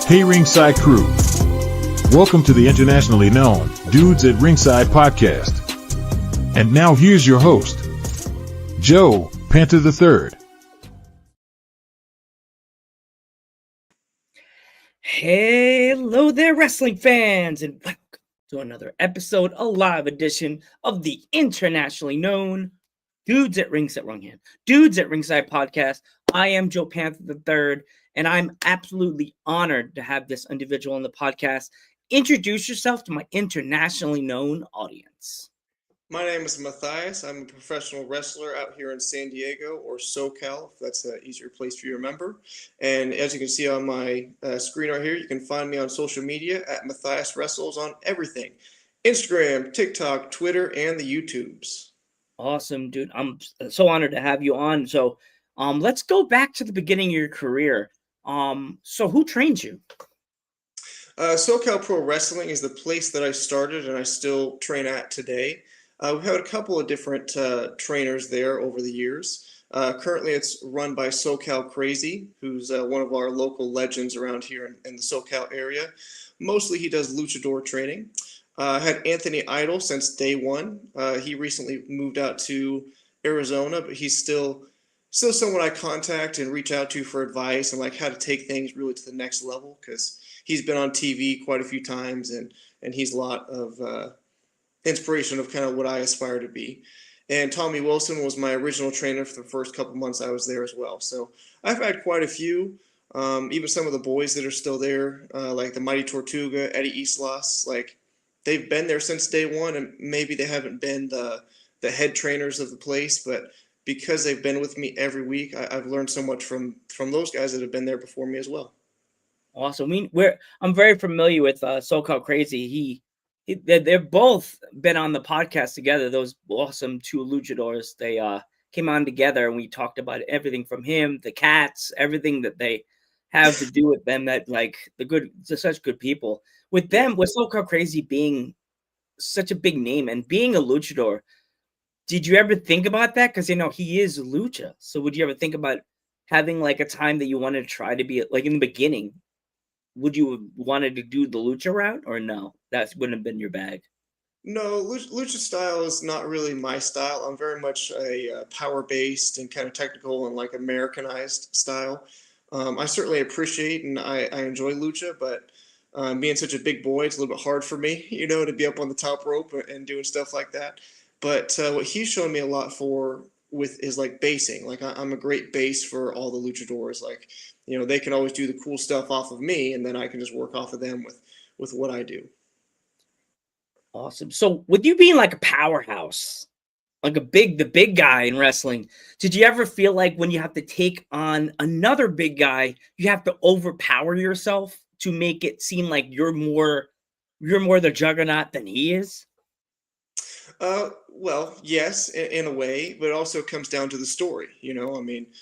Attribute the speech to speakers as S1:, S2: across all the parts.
S1: Hey Ringside crew, welcome to the internationally known Dudes at Ringside podcast. And now here's your host, Joe Panther III.
S2: Hello there, wrestling fans, and welcome to another episode, a live edition of the internationally known Dudes at Ringside podcast. I am Joe Panther III, and I'm absolutely honored to have this individual on the podcast. Introduce yourself to my internationally known audience.
S3: My name is Matthias. I'm a professional wrestler out here in San Diego, or SoCal, if that's an easier place for you to remember. And as you can see on my screen right here, you can find me on social media at Matthias Wrestles on everything. Instagram, TikTok, Twitter, and the YouTubes.
S2: Awesome, dude. I'm so honored to have you on. So let's go back to the beginning of your career. So who trained you?
S3: SoCal Pro Wrestling is the place that I started and I still train at today. We've had a couple of different trainers there over the years. Currently, it's run by SoCal Crazy, who's one of our local legends around here in the SoCal area. Mostly, he does luchador training. Had Anthony Idol since day one. He recently moved out to Arizona, but he's still someone I contact and reach out to for advice and like how to take things really to the next level, because he's been on TV quite a few times and he's a lot of inspiration of kind of what I aspire to be. And Tommy Wilson was my original trainer for the first couple months I was there as well. So I've had quite a few, even some of the boys that are still there, like the Mighty Tortuga, Eddie Islas, like they've been there since day one, and maybe they haven't been the head trainers of the place, but because they've been with me every week, I've learned so much from those guys that have been there before me as well.
S2: Awesome. I'm very familiar with SoCal Crazy. They've both been on the podcast together. Those awesome two luchadors. They came on together and we talked about everything from him, the cats, everything that they have to do with them. That like they're such good people. With them, with SoCal Crazy being such a big name and being a luchador, did you ever think about that? Because he is lucha. So would you ever think about having like a time that you wanted to try to be like in the beginning? Would you have wanted to do the lucha route or no? That wouldn't have been your bag.
S3: No, lucha style is not really my style. I'm very much a power-based and kind of technical and like Americanized style. I certainly appreciate and I enjoy lucha, but being such a big boy, it's a little bit hard for me, to be up on the top rope and doing stuff like that. But what he's shown me a lot with is like basing. Like I'm a great base for all the luchadors. Like, they can always do the cool stuff off of me, and then I can just work off of them with what I do.
S2: Awesome. So with you being like a powerhouse, like the big guy in wrestling, did you ever feel like when you have to take on another big guy, you have to overpower yourself to make it seem like you're more the juggernaut than he is?
S3: Well, yes, in a way, but it also comes down to the story.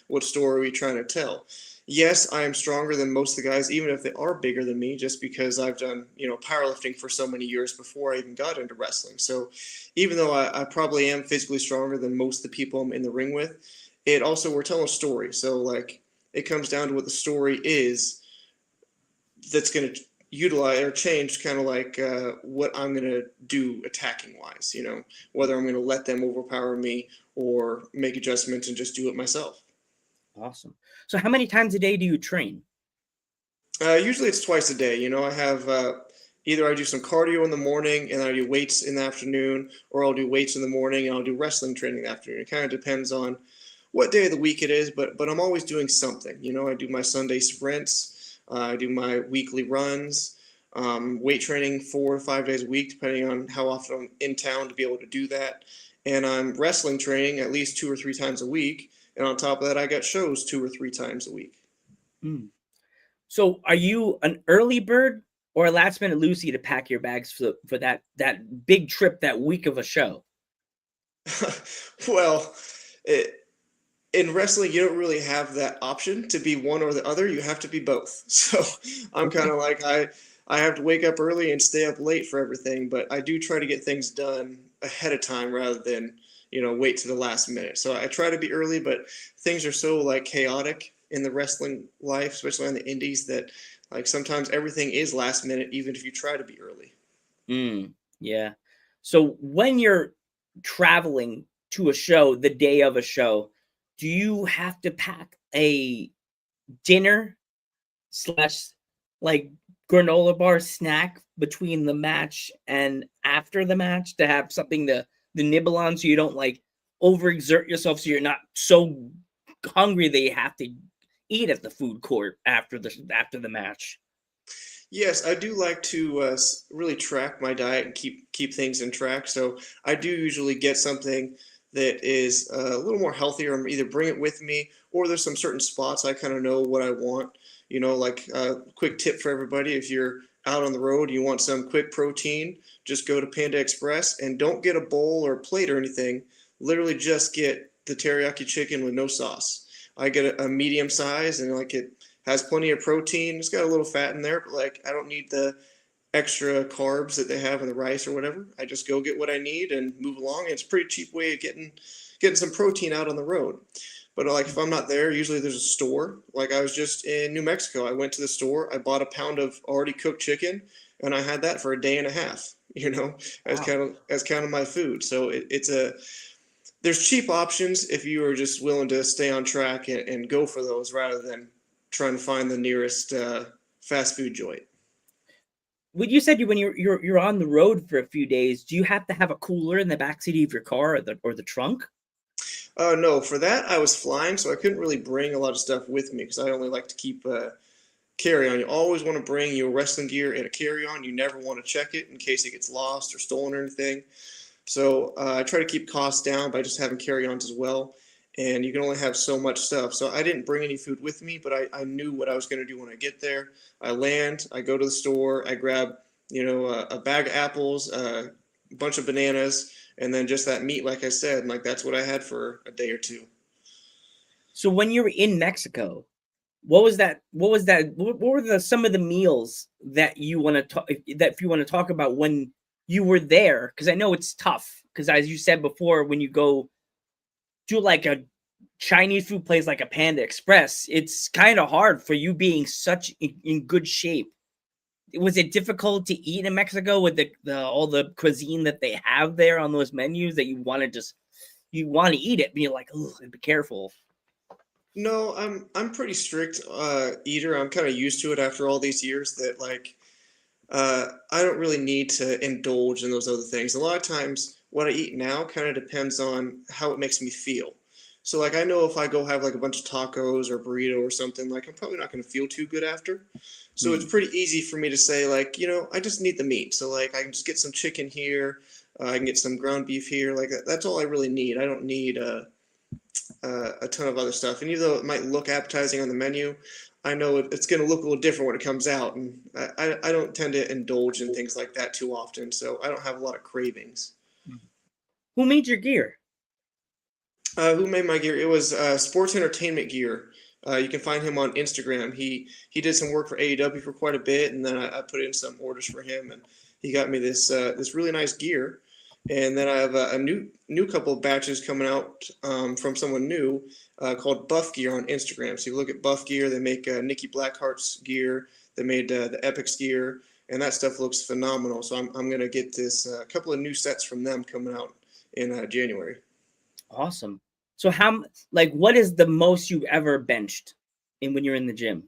S3: What story are we trying to tell? Yes, I am stronger than most of the guys, even if they are bigger than me, just because I've done, powerlifting for so many years before I even got into wrestling. So even though I probably am physically stronger than most of the people I'm in the ring with, we're telling a story. So like it comes down to what the story is that's going to utilize or change kind of like what I'm going to do attacking wise, whether I'm going to let them overpower me or make adjustments and just do it myself.
S2: Awesome. So how many times a day do you train?
S3: Usually it's twice a day. I have either I do some cardio in the morning and I do weights in the afternoon, or I'll do weights in the morning and I'll do wrestling training in the afternoon. It kind of depends on what day of the week it is, but I'm always doing something. I do my Sunday sprints, I do my weekly runs, weight training 4 or 5 days a week, depending on how often I'm in town to be able to do that. And I'm wrestling training at least 2 or 3 times a week. And on top of that, I got shows 2 or 3 times a week.
S2: Mm. So are you an early bird or a last minute Lucy to pack your bags for that big trip that week of a show?
S3: Well, in wrestling, you don't really have that option to be one or the other. You have to be both. So I'm kind of like, I have to wake up early and stay up late for everything, but I do try to get things done ahead of time rather than, wait to the last minute. So I try to be early, but things are so like chaotic in the wrestling life, especially on the indies, that Like sometimes everything is last minute, even if you try to be early.
S2: Yeah. So when you're traveling to a show, the day of a show, do you have to pack a dinner slash like granola bar snack between the match and after the match to have something to nibble on so you don't like overexert yourself so you're not so hungry that you have to eat at the food court after the match?
S3: Yes, I do like to really track my diet and keep things in track. So I do usually get something that is a little more healthier, and either bring it with me, or there's some certain spots I kind of know what I want. Like a quick tip for everybody: if you're out on the road, you want some quick protein, just go to Panda Express and don't get a bowl or plate or anything. Literally, just get the teriyaki chicken with no sauce. I get a medium size, and like it has plenty of protein. It's got a little fat in there, but like I don't need the extra carbs that they have in the rice or whatever. I just go get what I need and move along. And it's a pretty cheap way of getting some protein out on the road. But like if I'm not there, usually there's a store. Like I was just in New Mexico. I went to the store, I bought a pound of already cooked chicken, and I had that for a day and a half, as
S2: Wow.
S3: kind of my food. So it's a there's cheap options if you are just willing to stay on track and go for those rather than trying to find the nearest fast food joint.
S2: When you said when you're on the road for a few days, do you have to have a cooler in the backseat of your car or the trunk?
S3: No, for that I was flying, so I couldn't really bring a lot of stuff with me because I only like to keep carry on. You always want to bring your wrestling gear in a carry on. You never want to check it in case it gets lost or stolen or anything. So I try to keep costs down by just having carry-ons as well. And you can only have so much stuff. So I didn't bring any food with me, but I knew what I was going to do when I get there. I land, I go to the store, I grab, a bag of apples, a bunch of bananas, and then just that meat, like I said. And like that's what I had for a day or two.
S2: So when you were in Mexico, what was that? What were some of the meals that you want to talk that if you want to talk about when you were there? Because I know it's tough. Because as you said before, when you go to like a Chinese food place like a Panda Express, it's kind of hard for you being such in good shape. Was it difficult to eat in Mexico with the all the cuisine that they have there on those menus that you want to eat it, but you're like, oh, be careful.
S3: No, I'm pretty strict eater. I'm kind of used to it after all these years that like I don't really need to indulge in those other things. A lot of times, what I eat now kind of depends on how it makes me feel. So, like, I know if I go have like a bunch of tacos or burrito or something, like, I'm probably not going to feel too good after. So, it's
S2: Hmm.
S3: pretty easy for me to say, like, I just need the meat. So, like, I can just get some chicken here, I can get some ground beef here. Like, that's all I really need. I don't need a ton of other stuff. And even though it might look appetizing on the menu, I know it's going to look a little different when it comes out. And I don't tend to indulge in things like that too often. So I don't have a lot of cravings.
S2: Who made your gear?
S3: Who made my gear? It was Sports Entertainment Gear. You can find him on Instagram. He did some work for AEW for quite a bit, and then I put in some orders for him, and he got me this really nice gear. And then I have a new couple of batches coming out from someone new called Buff Gear on Instagram. So you look at Buff Gear, they make Nikki Blackheart's gear. They made the Epic's gear, and that stuff looks phenomenal. So I'm gonna get this couple of new sets from them coming out in January.
S2: Awesome. So what is the most you've ever benched in when you're in the gym?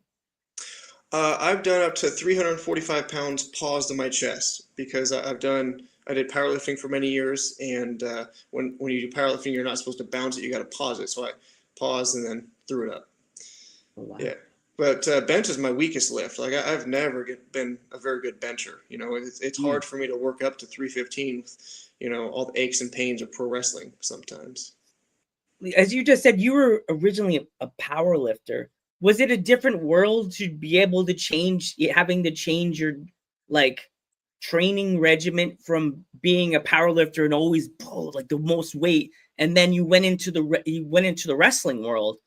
S3: I've done up to 345 pounds paused in my chest because I did powerlifting for many years, and when you do powerlifting, you're not supposed to bounce it; you got to pause it. So I paused and then threw it up.
S2: Oh, wow.
S3: Yeah, but bench is my weakest lift. Like I've never been a very good bencher. It's
S2: Mm.
S3: hard for me to work up to 315 with all the aches and pains of pro wrestling sometimes.
S2: As you just said, you were originally a power lifter. Was it a different world to be able to having to change your like training regiment from being a power lifter and always pull like the most weight, and then you went into the wrestling world?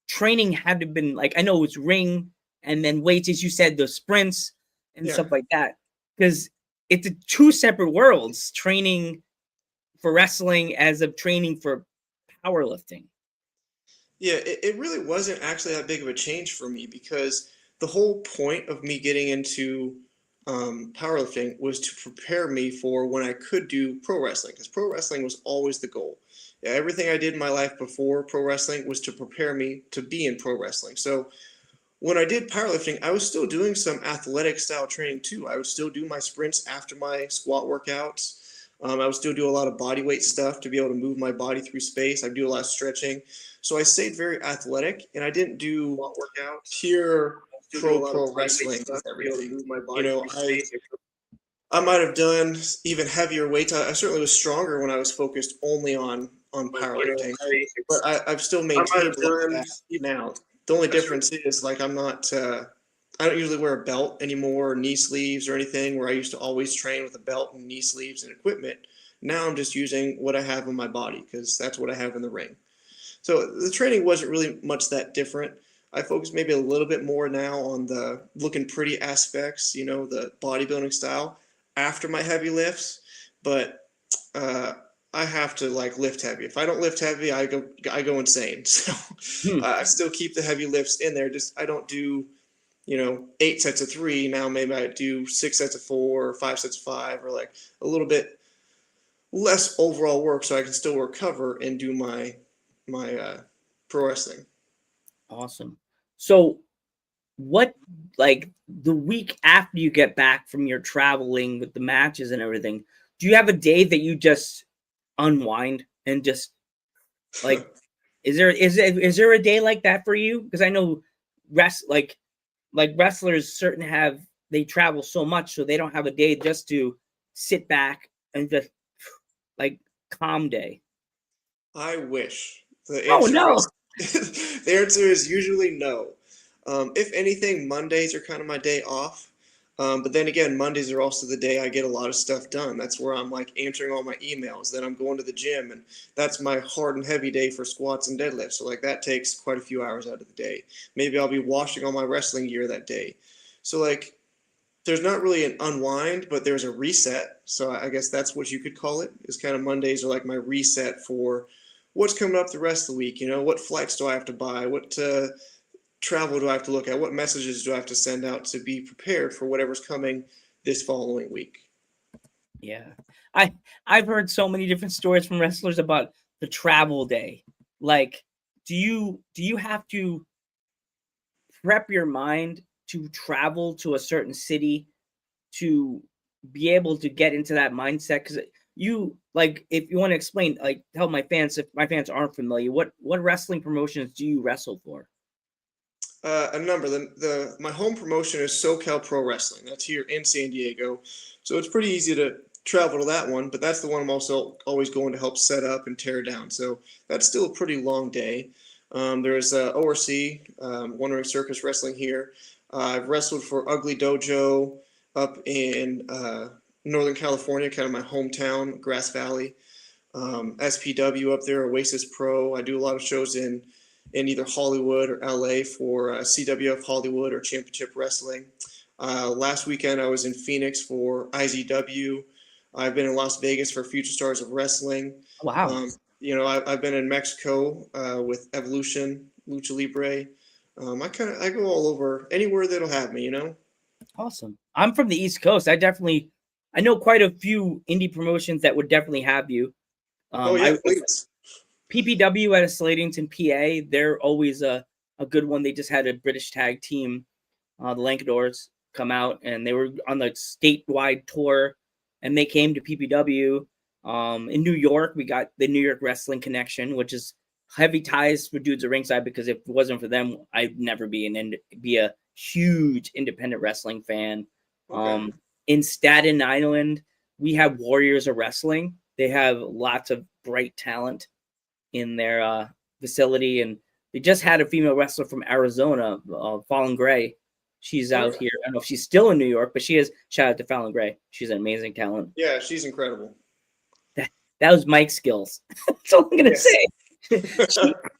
S2: Training had to have been like, I know it was ring and then weights, as you said, the sprints and
S3: Yeah.
S2: stuff like that, because it's two separate worlds, training for wrestling as of training for powerlifting.
S3: Yeah, it really wasn't actually that big of a change for me because the whole point of me getting into powerlifting was to prepare me for when I could do pro wrestling, because pro wrestling was always the goal. Yeah, everything I did in my life before pro wrestling was to prepare me to be in pro wrestling. So when I did powerlifting, I was still doing some athletic style training too. I would still do my sprints after my squat workouts. I would still do a lot of body weight stuff to be able to move my body through space. I do a lot of stretching. So I stayed very athletic, and I didn't do pure pro wrestling with everything. You know, I might have done even heavier weights. I certainly was stronger when I was focused only on powerlifting, but I've still maintained that now. The only difference is like I'm not. I don't usually wear a belt anymore, or knee sleeves or anything. Where I used to always train with a belt and knee sleeves and equipment. Now I'm just using what I have on my body because that's what I have in the ring. So the training wasn't really much that different. I focus maybe a little bit more now on the looking pretty aspects, you know, the bodybuilding style after my heavy lifts. But I have to like lift heavy. If I don't lift heavy, I go insane. So I still keep the heavy lifts in there. Just I don't do, you know, 8 sets of 3. Now maybe I do 6 sets of 4 or 5 sets of 5, or like a little bit less overall work so I can still recover and do my pro wrestling.
S2: Awesome. So what, like the week after you get back from your traveling with the matches and everything, do you have a day that you just unwind and just like, is there a day like that for you? Because I know like wrestlers they travel so much, so they don't have a day just to sit back and just like calm day.
S3: I wish. The answer is usually no. If anything, Mondays are kind of my day off. But then again, Mondays are also the day I get a lot of stuff done. That's where I'm like answering all my emails. Then I'm going to the gym, and that's my hard and heavy day for squats and deadlifts. So like that takes quite a few hours out of the day. Maybe I'll be washing all my wrestling gear that day. So like there's not really an unwind, but there's a reset. So I guess that's what you could call it. Is kind of Mondays are like my reset for what's coming up the rest of the week. You know, what flights do I have to buy? What travel do I have to look at? What messages do I have to send out to be prepared for whatever's coming this following week?
S2: Yeah. I've heard so many different stories from wrestlers about the travel day. Like, do you have to prep your mind to travel to a certain city to be able to get into that mindset? Because you, like, if you want to explain, like, tell my fans, if my fans aren't familiar, what wrestling promotions do you wrestle for?
S3: A number. My home promotion is SoCal Pro Wrestling. That's here in San Diego, so it's pretty easy to travel to that one. But that's the one I'm also always going to help set up and tear down. So that's still a pretty long day. There's ORC, One Ring Circus Wrestling here. I've wrestled for Ugly Dojo up in Northern California, kind of my hometown, Grass Valley. SPW up there, Oasis Pro. I do a lot of shows in either Hollywood or LA for CWF Hollywood or Championship Wrestling. Last weekend I was in Phoenix for IZW. I've been in Las Vegas for Future Stars of Wrestling.
S2: Wow.
S3: You know, I've been in Mexico with Evolution, Lucha Libre. I go all over, anywhere that'll have me, you know?
S2: Awesome. I'm from the East Coast. I know quite a few indie promotions that would definitely have you.
S3: Please.
S2: PPW at Slatington, PA, they're always a good one. They just had a British tag team, the Lankadors, come out, and they were on the statewide tour, and they came to PPW. In New York, we got the New York Wrestling Connection, which is heavy ties for Dudes at Ringside, because if it wasn't for them, I'd never be a huge independent wrestling fan.
S3: Okay.
S2: In Staten Island, we have Warriors of Wrestling. They have lots of bright talent in their facility, and they just had a female wrestler from Arizona, Fallon Gray. She's out here. I don't know if she's still in New York, but she is. Shout out to Fallon Gray. She's an amazing talent.
S3: Yeah, she's incredible.
S2: That was Mike's skills. That's all I'm gonna say.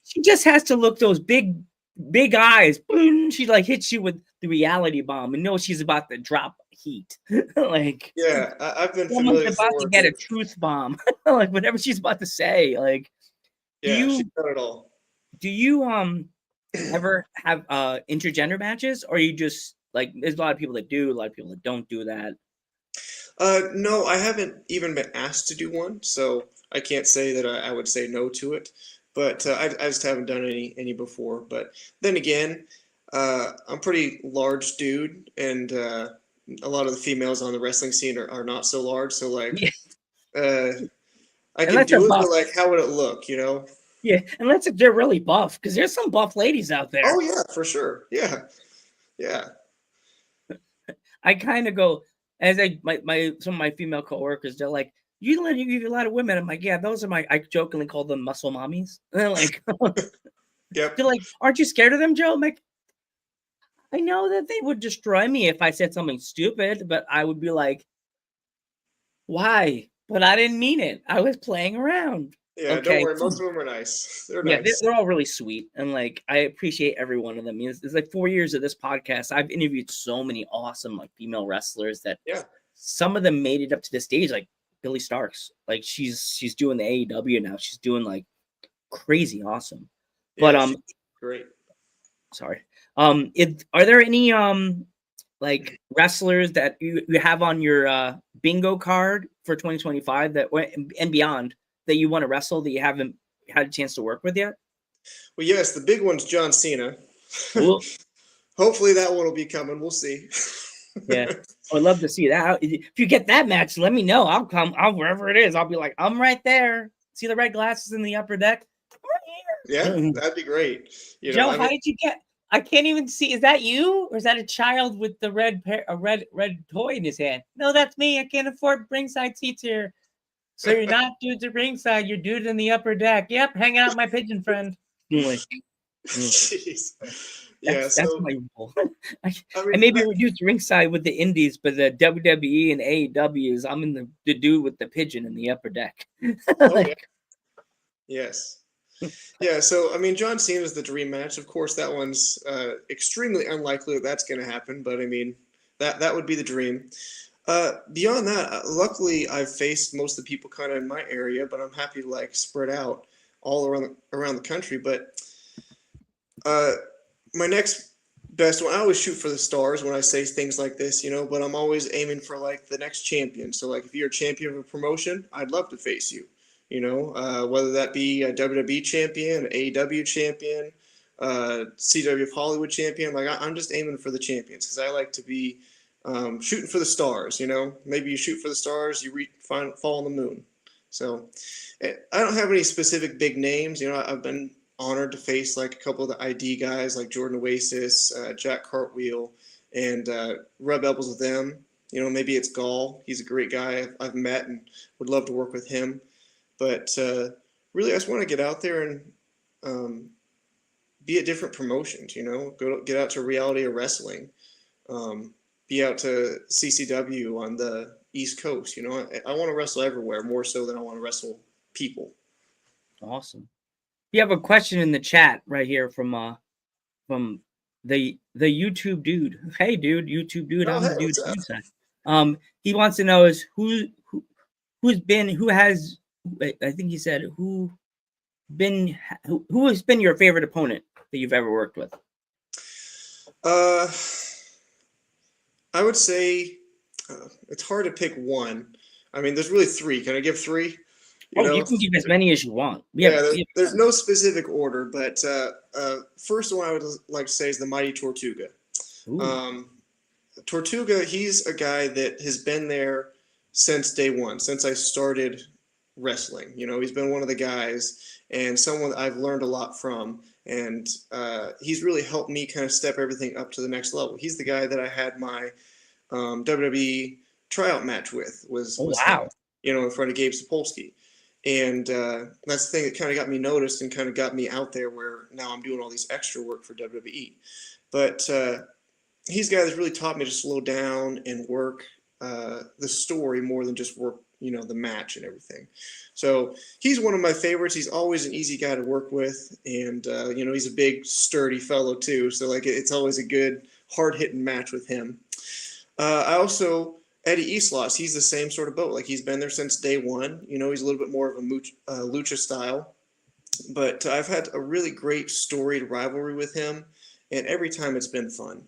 S2: She just has to look those big eyes. Boom, she like hits you with the reality bomb and knows she's about to drop heat. Like,
S3: yeah, I've been
S2: someone's about to get a truth bomb. Like whatever she's about to say. Like,
S3: she's done it all.
S2: Do you ever have intergender matches, or you just like there's a lot of people that do, a lot of people that don't do that?
S3: No, I haven't even been asked to do one, so I can't say that I would say no to it. But I just haven't done any before. But then again, I'm pretty large dude, and a lot of the females on the wrestling scene are not so large. So like,
S2: Yeah,
S3: uh, I can
S2: unless they're
S3: do it,
S2: buff.
S3: but like, how would it look? You know?
S2: Yeah, unless if they're really buff, because there's some buff ladies out there.
S3: Oh yeah, for sure. Yeah, yeah.
S2: I kind of go as my some of my female coworkers. They're like, "You let you a lot of women." I'm like, "Yeah, those are my." I jokingly call them muscle mommies. And they're like,
S3: Yep.
S2: they're like, "Aren't you scared of them, Joe?" I'm like, I know that they would destroy me if I said something stupid, but I would be like, "Why?" But I didn't mean it. I was playing around.
S3: Yeah, don't
S2: Okay,
S3: worry.
S2: cool.
S3: Most of them are nice. They're
S2: Yeah,
S3: nice.
S2: they're all really sweet, and like I appreciate every one of them. It's like 4 years of this podcast. I've interviewed so many awesome like female wrestlers that
S3: Yeah.
S2: some of them made it up to this stage, like Billy Starks. Like she's doing the AEW now. She's doing like crazy awesome. But
S3: Yeah, she's great.
S2: sorry. Are there any like wrestlers that you have on your bingo card for 2025 that and beyond that you want to wrestle that you haven't had a chance to work with yet?
S3: Well, yes, the big one's John Cena.
S2: Cool.
S3: Hopefully that one will be coming. We'll see.
S2: Yeah. I'd love to see that. If you get that match, let me know. I'll come. I'll wherever it is. I'll be like, I'm right there. See the red glasses in the upper deck? I'm
S3: Yeah,
S2: right here.
S3: that'd be great. You
S2: Joe,
S3: know, I
S2: how
S3: mean,
S2: did you get? I can't even see. Is that you, or is that a child with the red red toy in his hand? No, that's me. I can't afford ringside seats here. So you're not dudes at ringside. You're dudes in the upper deck. Yep, hanging out with my pigeon friend. I'm like,
S3: jeez. Yeah,
S2: that's
S3: so
S2: my role. I
S3: I mean,
S2: maybe reduced ringside with the indies, but the WWE and AEW is I'm in the dude with the pigeon in the upper deck.
S3: oh yeah,
S2: Like,
S3: yes. Yeah, so I mean, John Cena's the dream match. Of course, that one's extremely unlikely that that's going to happen, but I mean, that would be the dream. Beyond that, luckily I've faced most of the people kind of in my area, but I'm happy to like spread out all around the country. But uh, my next best one, I always shoot for the stars when I say things like this, you know. But I'm always aiming for like the next champion. So like, if you're a champion of a promotion, I'd love to face you. You know, whether that be a WWE champion, AEW champion, CW of Hollywood champion. Like I'm just aiming for the champions because I like to be shooting for the stars. You know, maybe you shoot for the stars, you fall on the moon. So I don't have any specific big names. You know, I've been honored to face like a couple of the ID guys like Jordan Oasis, Jack Cartwheel, and rub elbows with them. You know, maybe it's Gall. He's a great guy I've met and would love to work with him. But really, I just want to get out there and be at different promotions. You know, get out to Reality of Wrestling, be out to CCW on the East Coast. You know, I want to wrestle everywhere more so than I want to wrestle people.
S2: awesome. You have a question in the chat right here from the YouTube dude. Hey, dude, YouTube dude.
S3: Oh,
S2: I'm
S3: hey,
S2: the dude.
S3: what's up?
S2: He wants to know is who has. I think he said who has been your favorite opponent that you've ever worked with?
S3: Uh, I would say it's hard to pick one. I mean, there's really three. Can I give three? You
S2: You
S3: know,
S2: can give as many as you want.
S3: there's no specific order, but first one I would like to say is the Mighty Tortuga. Tortuga, he's a guy that has been there since day one, since I started wrestling. You know, he's been one of the guys and someone that I've learned a lot from. And he's really helped me kind of step everything up to the next level. He's the guy that I had my WWE tryout match with was
S2: wow.
S3: him, you know, in front of Gabe Sapolsky. And that's the thing that kind of got me noticed and kind of got me out there where now I'm doing all these extra work for WWE. But he's the guy that's really taught me to slow down and work the story more than just work, you know, the match and everything. So he's one of my favorites. He's always an easy guy to work with. And, you know, he's a big, sturdy fellow too. So like, it's always a good hard hitting match with him. I also, Eddie Islas, he's the same sort of boat. Like he's been there since day one. You know, he's a little bit more of a lucha style. But I've had a really great storied rivalry with him, and every time it's been fun.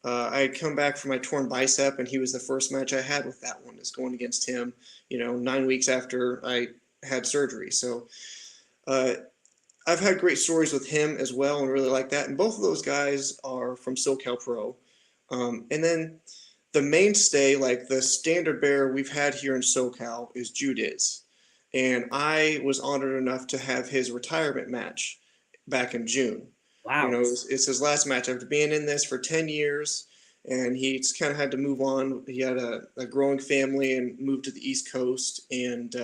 S3: I had come back from my torn bicep, and he was the first match I had with that one, is going against him. 9 weeks after I had surgery. So uh, I've had great stories with him as well, and really like that. And both of those guys are from SoCal Pro. And then the mainstay, like the standard bearer we've had here in SoCal, is Judiz. And I was honored enough to have his retirement match back in June.
S2: Wow.
S3: It's his last match after being in this for 10 years, and he's kind of had to move on. He had a growing family and moved to the East Coast, and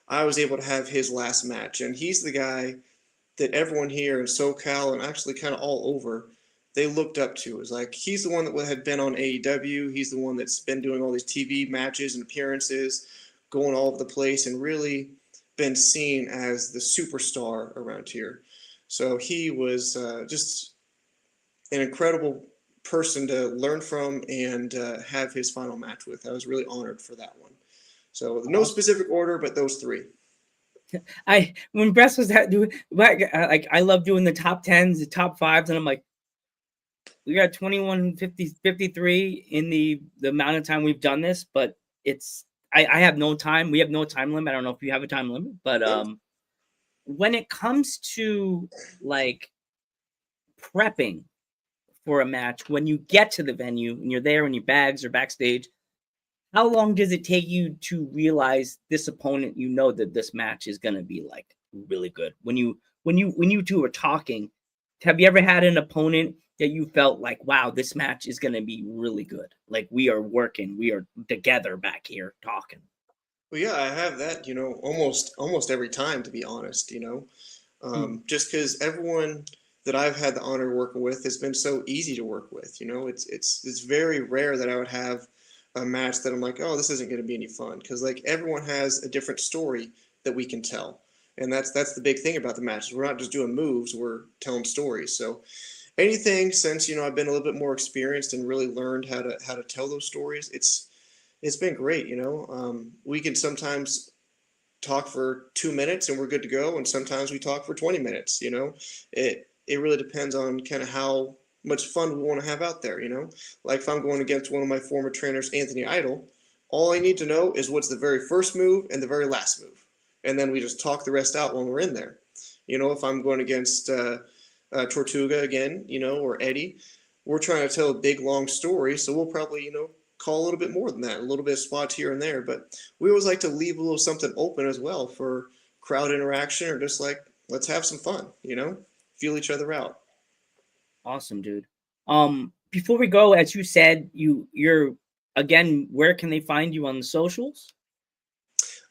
S3: I was able to have his last match. And he's the guy that everyone here in SoCal and actually kind of all over, they looked up to. It was like, he's the one that had been on AEW. He's the one that's been doing all these TV matches and appearances, going all over the place, and really been seen as the superstar around here. So he was just an incredible person to learn from and have his final match with. I was really honored for that one. So no specific order, but those three.
S2: When Bress was doing, like, I love doing the top 10s, the top 5s, and I'm like, we got 21, 50, 53 in the amount of time we've done this, but I have no time. We have no time limit. I don't know if you have a time limit, but when it comes to like prepping for a match, when you get to the venue and you're there in your bags or backstage, how long does it take you to realize this opponent, that this match is going to be like really good? When you two are talking, have you ever had an opponent that you felt like, wow, this match is going to be really good? Like, we are together back here talking.
S3: Well, yeah, I have that, almost every time, to be honest, just because everyone that I've had the honor of working with has been so easy to work with. It's very rare that I would have a match that I'm like, oh, this isn't going to be any fun, because like everyone has a different story that we can tell, and that's the big thing about the matches. We're not just doing moves; we're telling stories. So anything since I've been a little bit more experienced and really learned how to tell those stories, it's been great. We can sometimes talk for 2 minutes and we're good to go, and sometimes we talk for 20 minutes. It really depends on kind of how much fun we want to have out there. Like if I'm going against one of my former trainers, Anthony Idol, all I need to know is what's the very first move and the very last move, and then we just talk the rest out when we're in there. If I'm going against Tortuga again, or Eddie, we're trying to tell a big long story, so we'll probably call a little bit more than that, a little bit of spots here and there, but we always like to leave a little something open as well for crowd interaction, or just like, let's have some fun, feel each other out.
S2: Awesome, dude. Before we go, as you said, you're again, where can they find you on the socials?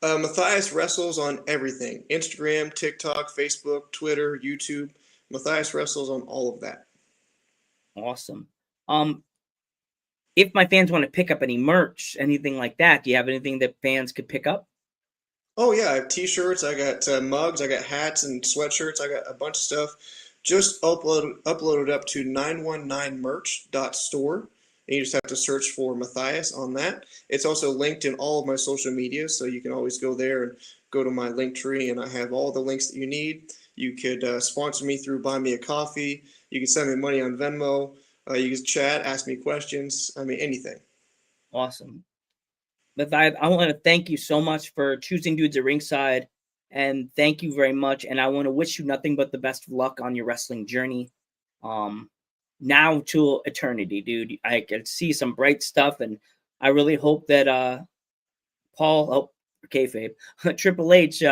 S3: Matthias wrestles on everything: Instagram, TikTok, Facebook, Twitter, YouTube. Matthias wrestles on all of that.
S2: Awesome. If my fans want to pick up any merch, anything like that, do you have anything that fans could pick up?
S3: Oh yeah, I have t-shirts, I got mugs, I got hats and sweatshirts, I got a bunch of stuff. Just uploaded up to 919merch.store. And you just have to search for Matthias on that. It's also linked in all of my social media, so you can always go there and go to my link tree, and I have all the links that you need. You could sponsor me through Buy Me a Coffee. You can send me money on Venmo. You can chat, ask me questions. I mean, anything.
S2: Awesome. Matthias, I want to thank you so much for choosing Dudes at Ringside, and thank you very much. And I want to wish you nothing but the best of luck on your wrestling journey. Now to eternity, dude. I can see some bright stuff, and I really hope that kayfabe, Triple H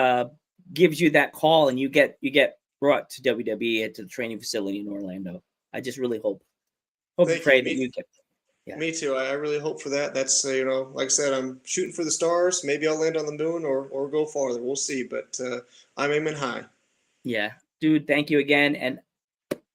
S2: gives you that call and you get brought to WWE, to the training facility in Orlando. I just really hope and pray that you get. Yeah.
S3: Me too. I really hope for that. That's like I said, I'm shooting for the stars. Maybe I'll land on the moon or go farther. We'll see. But I'm aiming high.
S2: Yeah, dude. Thank you again. And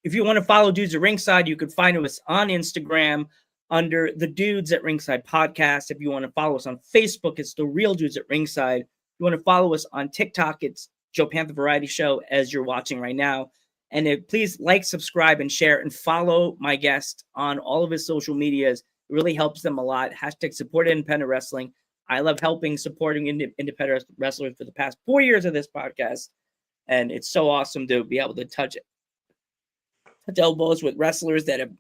S2: if you want to follow Dudes at Ringside, you can find us on Instagram under the Dudes at Ringside podcast. If you want to follow us on Facebook, it's the Real Dudes at Ringside. If you want to follow us on TikTok, it's Joe Panther Variety Show, as you're watching right now. And please like, subscribe, and share, and follow my guest on all of his social medias. It really helps them a lot. # support independent wrestling. I love supporting independent wrestlers for the past 4 years of this podcast. And it's so awesome to be able to touch elbows with wrestlers that are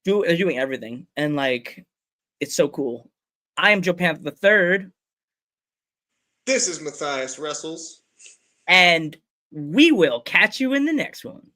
S2: doing everything. And like, it's so cool. I am Joe Panther the Third.
S3: This is Matthias Wrestles.
S2: And we will catch you in the next one.